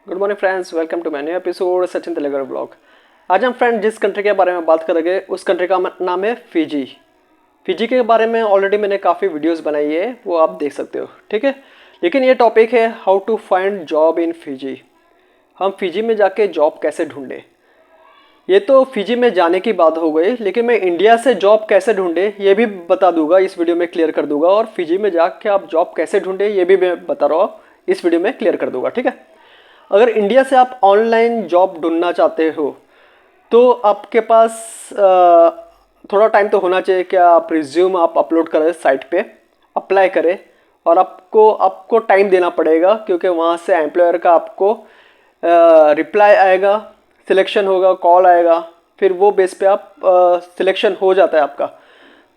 Good morning friends, welcome to my new episode Sachin तेलेगर blog. आज हम फ्रेंड जिस कंट्री के बारे में बात करेंगे उस कंट्री का नाम है फिजी। फिजी के बारे में ऑलरेडी मैंने काफ़ी वीडियोस बनाई है, वो आप देख सकते हो, ठीक है। लेकिन ये टॉपिक है how to find job in Fiji. हम फिजी में जाके जॉब कैसे ढूंढे। ये तो फिजी में जाने की बात हो गई, लेकिन मैं इंडिया से जॉब कैसे ढूंढे ये भी बता दूंगा, इस वीडियो में क्लियर कर दूंगा। और फिजी में जाके आप जॉब कैसे ढूंढे ये भी मैं बता रहा हूँ, इस वीडियो में क्लियर कर दूंगा, ठीक है। अगर इंडिया से आप ऑनलाइन जॉब ढूंढना चाहते हो तो आपके पास थोड़ा टाइम तो होना चाहिए कि आप रिज्यूम आप अपलोड करें, साइट पे अप्लाई करें। और आपको आपको टाइम देना पड़ेगा, क्योंकि वहाँ से एम्प्लॉयर का आपको रिप्लाई आएगा, सिलेक्शन होगा, कॉल आएगा, फिर वो बेस पे आप सिलेक्शन हो जाता है आपका,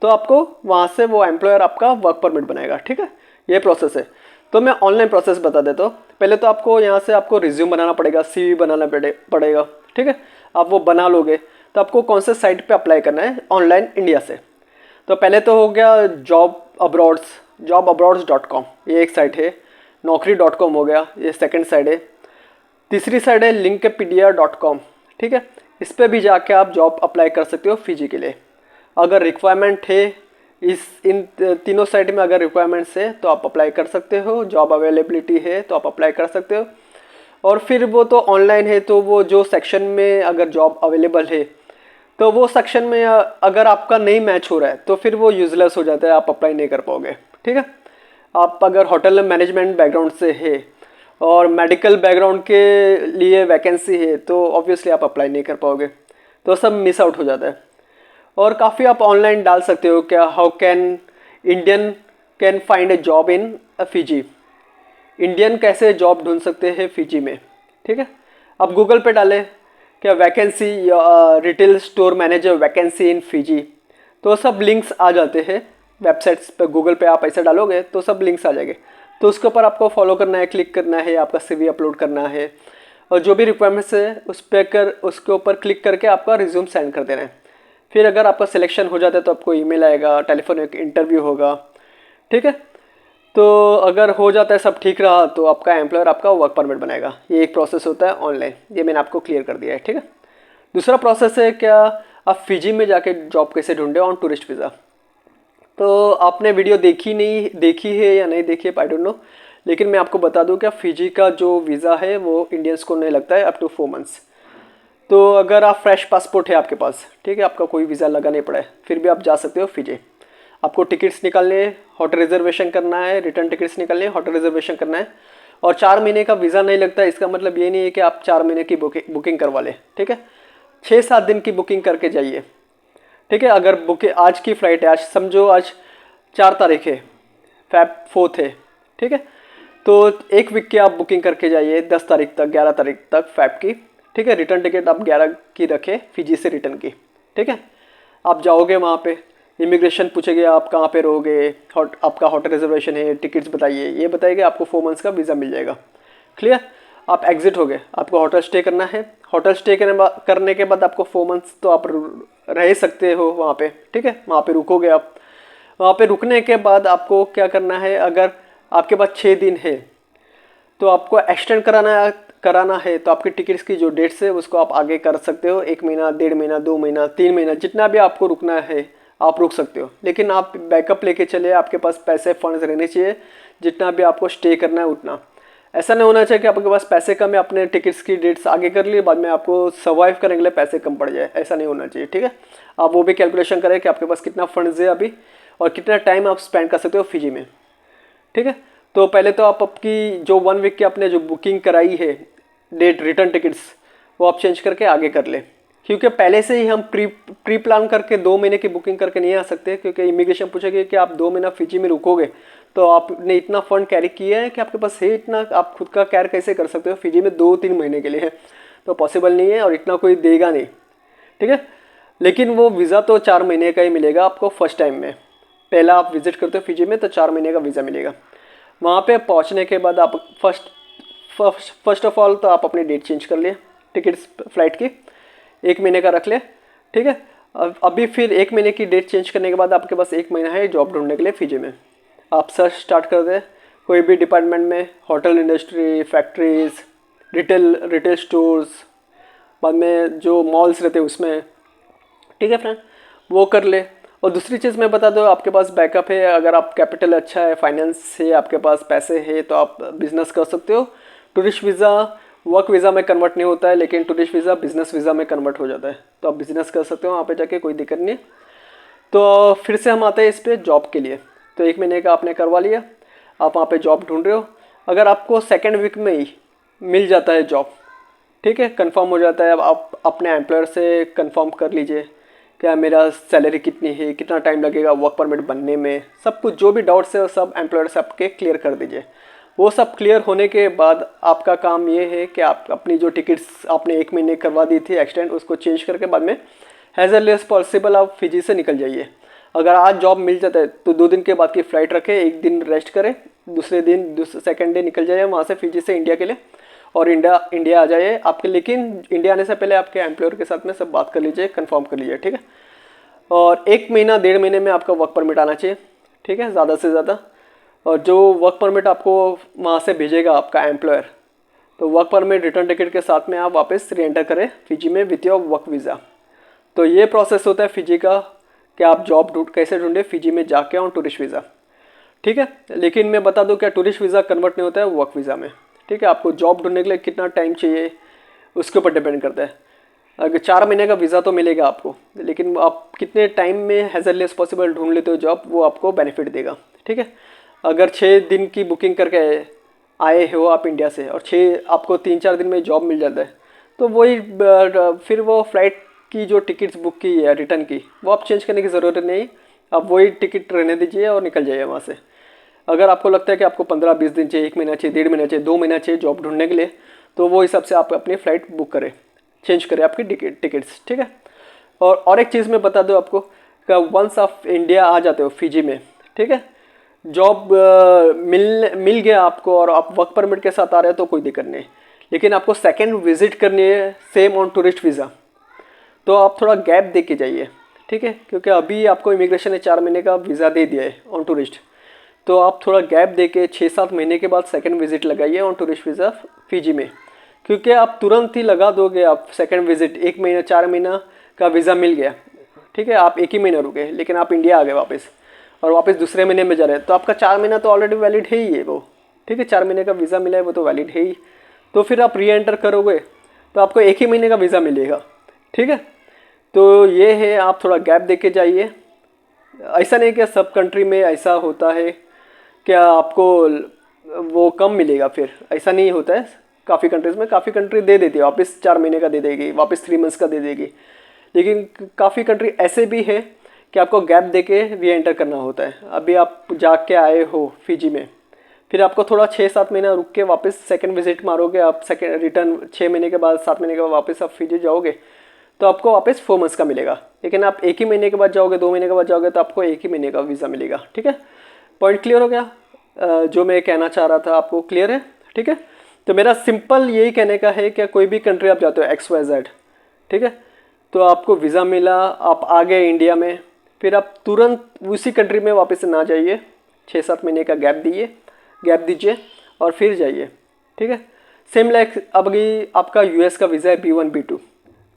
तो आपको वहाँ से वो एम्प्लॉयर आपका वर्क परमिट बनाएगा, ठीक है। ये प्रोसेस है। तो मैं ऑनलाइन प्रोसेस बता देता हूँ। पहले तो आपको यहाँ से आपको रिज्यूम बनाना पड़ेगा, सीवी बनाना पड़ेगा, ठीक है। आप वो बना लोगे तो आपको कौन से साइट पे अप्लाई करना है ऑनलाइन इंडिया से। तो पहले तो हो गया jobabroads.com, ये एक साइट है। naukri.com हो गया, ये सेकंड साइट है। तीसरी साइट है linkapedia.com, ठीक है। इस पर भी जाके आप जॉब अप्लाई कर सकते हो फिजी के लिए। अगर रिक्वायरमेंट है इन तीनों साइट में, अगर रिक्वायरमेंट्स है तो आप अप्लाई कर सकते हो, जॉब अवेलेबिलिटी है तो आप अप्लाई कर सकते हो। और फिर वो तो ऑनलाइन है, तो वो जो सेक्शन में अगर जॉब अवेलेबल है तो वो सेक्शन में अगर आपका नहीं मैच हो रहा है तो फिर वो यूजलेस हो जाता है, आप अप्लाई नहीं कर पाओगे, ठीक है। आप अगर होटल मैनेजमेंट बैकग्राउंड से है और मेडिकल बैकग्राउंड के लिए वैकेंसी है तो ऑब्वियसली आप अप्लाई नहीं कर पाओगे, तो सब मिस आउट हो जाता है। और काफ़ी आप ऑनलाइन डाल सकते हो क्या, how can Indian can find A job in Fiji. Indian कैसे जॉब ढूंढ सकते हैं फिजी में, ठीक है। आप गूगल पे डालें क्या vacancy retail store manager vacancy इन फिजी, तो सब लिंक्स आ जाते हैं वेबसाइट्स पे। गूगल पे आप ऐसे डालोगे तो सब लिंक्स आ जाएंगे, तो उसके ऊपर आपको फॉलो करना है, क्लिक करना है, आपका सीवी अपलोड करना है और जो भी रिक्वायरमेंट्स है उस पर उसके ऊपर क्लिक करके आपका रिज्यूम सेंड कर देना है। फिर अगर आपका सिलेक्शन हो जाता है तो आपको ईमेल आएगा, टेलीफोनिक इंटरव्यू होगा, ठीक है। तो अगर हो जाता है, सब ठीक रहा, तो आपका एम्प्लॉयर आपका वर्क परमिट बनाएगा। ये एक प्रोसेस होता है ऑनलाइन, ये मैंने आपको क्लियर कर दिया है, ठीक है। दूसरा प्रोसेस है क्या, आप फिजी में जाके जॉब कैसे ढूंढे ऑन टूरिस्ट वीज़ा। तो आपने वीडियो देखी है या नहीं देखी है, आई डोंट नो, लेकिन मैं आपको बता दूं क्या फिजी का जो वीज़ा है वो इंडियंस को नहीं लगता है अप टू 4 मंथ्स। तो अगर आप फ्रेश पासपोर्ट है आपके पास, ठीक है, आपका कोई वीज़ा लगा नहीं पड़ा है, फिर भी आप जा सकते हो फिजी। आपको टिकट्स निकालने हैं, होटल रिजर्वेशन करना है, रिटर्न टिकट्स निकालने हैं, होटल रिजर्वेशन करना है। और 4 महीने का वीज़ा नहीं लगता है, इसका मतलब ये नहीं है कि आप 4 महीने की बुकिंग करवा लें, ठीक है। 6-7 दिन की बुकिंग करके जाइए, ठीक है। अगर बुकिंग आज की फ़्लाइट है, आज समझो आज 4 तारीख है, Feb 4 है, ठीक है। तो एक वीक की आप बुकिंग करके जाइए 10 तारीख तक, 11 तारीख तक फेब की, ठीक है। रिटर्न टिकट आप 11 की रखें, फिजी से रिटर्न की, ठीक है। आप जाओगे वहाँ पे, इमिग्रेशन पूछेगी आप कहाँ पे रहोगे, आपका होटल रिजर्वेशन है, टिकट्स बताइए, ये बताइए, आपको 4 मंथ्स का वीज़ा मिल जाएगा, क्लियर। आप एग्जिट हो गए, आपको होटल स्टे करना है। होटल स्टे करने के बाद आपको 4 मंथ्स तो आप रह सकते हो वहाँ पे, ठीक है। वहाँ पे रुकोगे आप। वहाँ पे रुकने के बाद आपको क्या करना है, अगर आपके पास 6 दिन है तो आपको एक्सटेंड कराना है, तो आपकी टिकट्स की जो डेट्स है उसको आप आगे कर सकते हो। 1 महीना, 1.5 महीना, 2 महीना, 3 महीना, जितना भी आपको रुकना है आप रुक सकते हो। लेकिन आप बैकअप लेके चले, आपके पास पैसे फंड्स रहने चाहिए, जितना भी आपको स्टे करना है उतना। ऐसा नहीं होना चाहिए कि आपके पास पैसे कम है, अपने टिकट्स की डेट्स आगे कर लिए, बाद में आपको सर्वाइव करने के लिए पैसे कम पड़ जाए, ऐसा नहीं होना चाहिए, ठीक है। आप वो भी कैलकुलेशन करें कि आपके पास कितना फंड्स है अभी और कितना टाइम आप स्पेंड कर सकते हो फिजी में, ठीक है। तो पहले तो आप आपकी जो 1 वीक की आपने जो बुकिंग कराई है डेट, रिटर्न टिकट्स, वो आप चेंज करके आगे कर ले, क्योंकि पहले से ही हम प्री प्लान करके 2 महीने की बुकिंग करके नहीं आ सकते, क्योंकि इमिग्रेशन पूछेगी कि आप 2 महीना फिजी में रुकोगे तो आपने इतना फंड कैरी किया है कि आपके पास है इतना, आप खुद का कैर कैसे कर सकते हो फिजी में 2-3 महीने के लिए है, तो पॉसिबल नहीं है और इतना कोई देगा नहीं, ठीक है। लेकिन वो वीज़ा तो 4 महीने का ही मिलेगा आपको फर्स्ट टाइम में। पहला आप विजिट करते हो फिजी में तो 4 महीने का वीज़ा मिलेगा। वहाँ पे पहुँचने के बाद आप फर्स्ट ऑफ ऑल तो आप अपनी डेट चेंज कर लिए, टिकट्स फ्लाइट की 1 महीने का रख ले, ठीक है। अभी फिर 1 महीने की डेट चेंज करने के बाद आपके पास 1 महीना है जॉब ढूंढने के लिए फिजी में। आप सर्च स्टार्ट कर दें कोई भी डिपार्टमेंट में, hotel industry, factories, retail stores, बाद में जो मॉल्स रहते हैं उसमें, ठीक है फ्रेंड, वो कर ले। और दूसरी चीज़ मैं बता दूँ, आपके पास बैकअप है, अगर आप कैपिटल अच्छा है, फाइनेंस है, आपके पास पैसे है, तो आप बिजनेस कर सकते हो। टूरिस्ट वीज़ा वर्क वीज़ा में कन्वर्ट नहीं होता है, लेकिन टूरिस्ट वीज़ा बिजनेस वीज़ा में कन्वर्ट हो जाता है, तो आप बिजनेस कर सकते हो वहाँ पे जाके, कोई दिक्कत नहीं है। तो फिर से हम आते हैं इस पर जॉब के लिए। तो 1 महीने का आपने करवा लिया, आप वहाँ पे जॉब ढूंढ रहे हो। अगर आपको सेकेंड वीक में ही मिल जाता है जॉब, ठीक है, कंफर्म हो जाता है, अब आप अपने एम्प्लॉयर से कंफर्म कर लीजिए क्या मेरा सैलरी कितनी है, कितना टाइम लगेगा वर्क परमिट बनने में, सब कुछ जो भी डाउट्स है वो सब एम्प्लॉयर से आपके क्लियर कर दीजिए। वो सब क्लियर होने के बाद आपका काम ये है कि आप अपनी जो टिकट्स आपने 1 महीने करवा दी थी एक्सटेंड, उसको चेंज करके बाद में एज अर्ली एज पॉसिबल आप फिजी से निकल जाइए। अगर आज जॉब मिल जाता है तो 2 दिन के बाद की फ़्लाइट रखें, 1 दिन रेस्ट करें, दूसरे दिन सेकेंड डे निकल जाइए वहाँ से फिजी से इंडिया के लिए, और इंडिया आ जाइए आपके। लेकिन इंडिया आने से पहले आपके एम्प्लॉयर के साथ में सब बात कर लीजिए, कंफर्म कर लीजिए, ठीक है। और 1 महीना 1.5 महीने में आपका वर्क परमिट आना चाहिए, ठीक है, ज़्यादा से ज़्यादा। और जो वर्क परमिट आपको वहाँ से भेजेगा आपका एम्प्लॉयर, तो वर्क परमिट रिटर्न टिकट के साथ में आप वापस री एंटर करें फिजी में विथ योर वर्क वीज़ा। तो ये प्रोसेस होता है फिजी का कि आप जॉब कैसे ढूंढे फिजी में जाके ऑन टूरिस्ट वीज़ा, ठीक है। लेकिन मैं बता दूं क्या टूरिस्ट वीज़ा कन्वर्ट नहीं होता है वर्क वीज़ा में, ठीक है। आपको जॉब ढूंढने के लिए कितना टाइम चाहिए उसके ऊपर डिपेंड करता है। अगर 4 महीने का वीज़ा तो मिलेगा आपको, लेकिन आप कितने टाइम में एज अर्ली एज पॉसिबल ढूंढ लेते हो जॉब, वो आपको बेनिफिट देगा, ठीक है। अगर 6 दिन की बुकिंग करके आए हो आप इंडिया से और 6 आपको 3-4 दिन में जॉब मिल जाता है, तो वही फिर वो फ्लाइट की जो टिकट्स बुक की है रिटर्न की, वो आप चेंज करने की ज़रूरत नहीं, आप वही टिकट रहने दीजिए और निकल जाइए वहाँ से। अगर आपको लगता है कि आपको 15-20 दिन चाहिए, 1 महीना चाहिए, 1.5 महीना चाहिए, 2 महीना चाहिए जॉब ढूंढने के लिए, तो वो हिसाब से आप अपनी फ़्लाइट बुक करें, चेंज करें आपकी टिकट्स, ठीक है। और एक चीज़ मैं बता दूँ आपको कि वंस आप इंडिया आ जाते हो फिजी में, ठीक है, जॉब मिल गया आपको और आप वर्क परमिट के साथ आ रहे हो तो कोई दिक्कत नहीं। लेकिन आपको सेकेंड विजिट करनी है सेम ऑन टूरिस्ट वीज़ा, तो आप थोड़ा गैप दे के जाइए, ठीक है, क्योंकि अभी आपको इमिग्रेशन ने 4 महीने का वीज़ा दे दिया है ऑन टूरिस्ट, तो आप थोड़ा गैप दे के 6-7 महीने के बाद सेकंड विजिट लगाइए ऑन टूरिस्ट वीज़ा फिजी में। क्योंकि आप तुरंत ही लगा दोगे आप सेकंड विजिट, 1 महीना 4 महीना का वीज़ा मिल गया, ठीक है, आप 1 ही महीना रुके, लेकिन आप इंडिया आ गए वापस और वापस दूसरे महीने में जा रहे हैं, तो आपका 4 महीना तो ऑलरेडी वैलिड है ही है वो, ठीक है, 4 महीने का वीज़ा मिला है वो तो वैलिड है ही। तो फिर आप री एंटर करोगे तो आपको 1 ही महीने का वीज़ा मिलेगा, ठीक है। तो ये है, आप थोड़ा गैप दे के जाइए। ऐसा नहीं कि सब कंट्री में ऐसा होता है क्या आपको वो कम मिलेगा, फिर ऐसा नहीं होता है। काफ़ी कंट्रीज़ में काफ़ी कंट्री दे देती है वापस, 4 महीने का दे देगी, वापस 3 मंथ्स का दे देगी। लेकिन काफ़ी कंट्री ऐसे भी है कि आपको गैप दे के री एंटर करना होता है। अभी आप जाके आए हो फिजी में, फिर आपको थोड़ा 6-7 महीना रुक के वापस सेकंड विजिट मारोगे, आप सेकंड रिटर्न 6 महीने के बाद 7 महीने के बाद वापस आप फिजी जाओगे तो आपको वापस 4 मंथ्स का मिलेगा। लेकिन आप 1 ही महीने के बाद जाओगे, 2 महीने के बाद जाओगे तो आपको 1 ही महीने का वीज़ा मिलेगा, ठीक है। पॉइंट क्लियर हो गया? जो मैं कहना चाह रहा था आपको क्लियर है, ठीक है। तो मेरा सिंपल यही कहने का है कि कोई भी कंट्री आप जाते हो XYZ, ठीक है, तो आपको वीज़ा मिला, आप आ गए इंडिया में, फिर आप तुरंत उसी कंट्री में वापस ना जाइए, 6-7 महीने का गैप दीजिए और फिर जाइए, ठीक है। सेम लाइक अभी आपका US का वीज़ा है B1 B2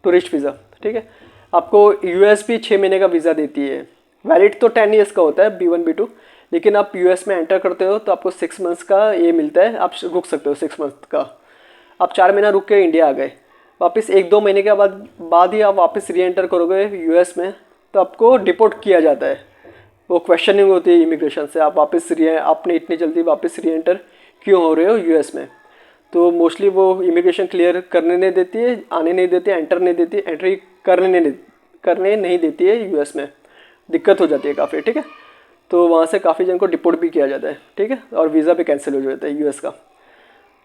टूरिस्ट वीज़ा, ठीक है, आपको US भी 6 महीने का वीज़ा देती है, वैलिड तो 10 ईयर्स का होता है B1 B2, लेकिन आप US में एंटर करते हो तो आपको 6 मंथ्स का ये मिलता है, आप रुक सकते हो 6 मंथ का। आप 4 महीना रुक के इंडिया आ गए, वापस 1-2 महीने के बाद ही आप वापस री एंटर करोगे US में, तो आपको डिपोर्ट किया जाता है। वो क्वेश्चनिंग होती है इमिग्रेशन से, आप वापस आपने इतनी जल्दी वापस री एंटर क्यों हो रहे हो US में। तो मोस्टली वो इमिग्रेशन क्लियर करने नहीं देती है, आने नहीं देती है, एंट्री करने नहीं देती है US में, दिक्कत हो जाती है काफ़ी, ठीक है। तो वहाँ से काफ़ी जन को डिपोर्ट भी किया जाता है, ठीक है, और वीज़ा भी कैंसिल हो जाता है US का।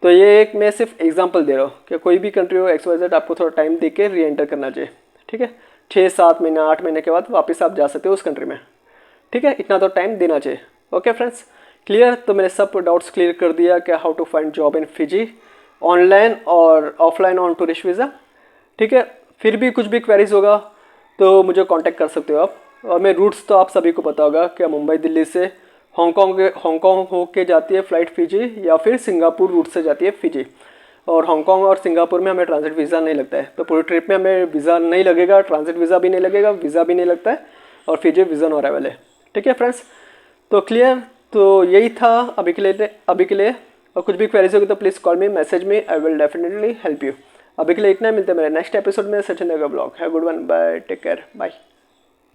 तो ये एक मैं सिर्फ एग्जांपल दे रहा हूँ कि कोई भी कंट्री हो XYZ, आपको थोड़ा टाइम दे के री एंटर करना चाहिए, ठीक है। 6-7 महीना 8 महीने के बाद वापस आप जा सकते हो उस कंट्री में, ठीक है, इतना तो टाइम देना चाहिए। Okay friends, clear? तो मैंने सब डाउट्स क्लियर कर दिया कि how to find job in Fiji, online और ऑफलाइन ऑन टूरिस्ट वीज़ा, ठीक है। फिर भी कुछ भी क्वेरीज होगा तो मुझे कांटेक्ट कर सकते हो आप। और मैं रूट्स तो आप सभी को पता होगा कि मुंबई दिल्ली से हांगकांग हो के जाती है फ़्लाइट फिजी, या फिर सिंगापुर रूट से जाती है फिजी। और हांगकांग और सिंगापुर में हमें ट्रांजिट वीज़ा नहीं लगता है। तो पूरी ट्रिप में हमें वीज़ा नहीं लगेगा, ट्रांजिट वीज़ा भी नहीं लगेगा, वीज़ा भी नहीं लगता है और फिजी वीज़ा ऑन अराइवल है। ठीक है फ्रेंड्स, तो क्लियर। तो यही था अभी के लिए और कुछ भी क्वेरीज होगी तो please call me, message me, I will definitely help you. अभी के लिए इतना, मिलते हैं मेरे नेक्स्ट एपिसोड में सचिन का ब्लॉग है। Good one, bye, take care, bye.